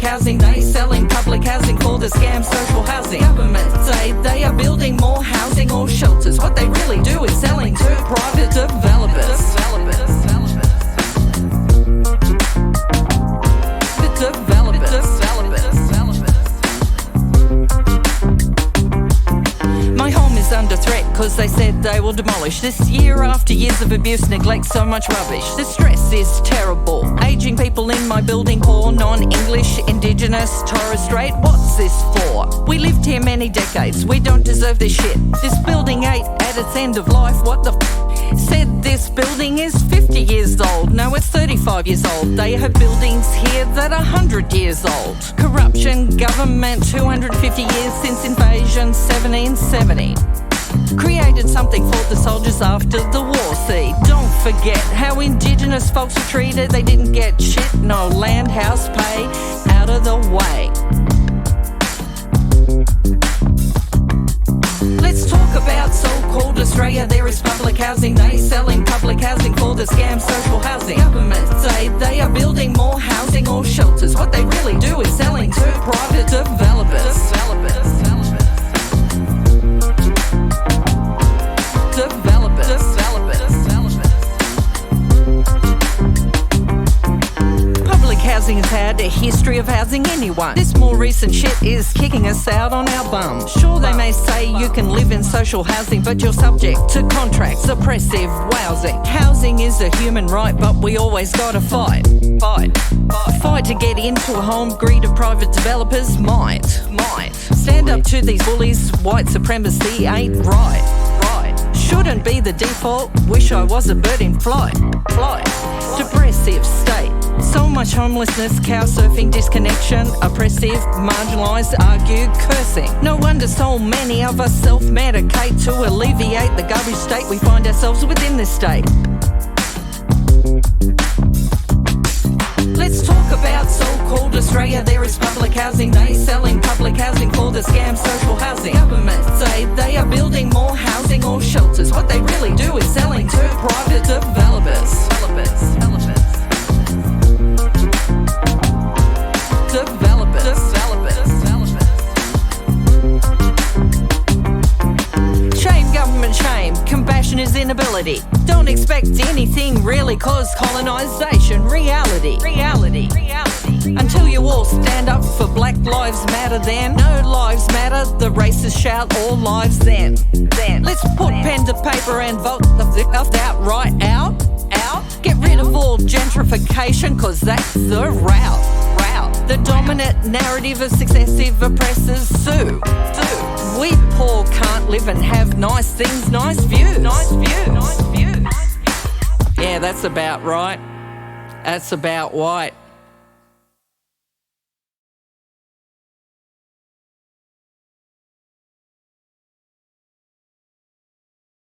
housing. They selling public housing for the scam social housing. Government say they are building more housing or shelters. What they really do is selling to private developers. My home is under threat cause they said they will demolish. This year after years of abuse, neglect, so much rubbish. The stress is terrible. Aging people in my building, poor, non-English, Indigenous, Torres Strait. What's this for? We lived here many decades, we don't deserve this shit. This building ain't at its end of life, what the said this building is 50 years old. No, it's 35 years old. They have buildings here that are 100 years old. Corruption, government, 250 years since invasion, 1770. Created something for the soldiers after the war, see. Don't forget how Indigenous folks were treated. They didn't get shit, no land, house, pay, out of the way. Let's talk about so-called Australia. There is public housing. They selling public housing for the scam social housing. Government say they are building more housing or shelters. What they really do is selling to private developers. Public housing has had a history of housing anyone. This more recent shit is kicking us out on our bums. Sure, they may say you can live in social housing, but you're subject to contracts, oppressive housing. Housing is a human right, but we always gotta fight. Fight to get into a home. Greed of private developers might stand up to these bullies. White supremacy ain't right. Shouldn't be the default. Wish I was a bird in flight. Depressive state. So much homelessness, cow surfing, disconnection, oppressive, marginalised, argued, cursing. No wonder so many of us self-medicate to alleviate the garbage state we find ourselves within this state. Let's talk about so-called Australia. There is public housing. They selling public housing for the scam social housing. Government say they are building more housing or shelters. What they really do is selling to private developers. Shame, government shame. Compassion is inability. Don't expect anything really cause colonisation. Reality. Until you all stand up for Black Lives Matter, then no lives matter. The racists shout all lives then. Let's put pen to paper and vote that right out. Get rid of all gentrification, cause that's the route. The dominant narrative of successive oppressors sue. We poor can't live and have nice things, nice views. Yeah, that's about right. That's about white.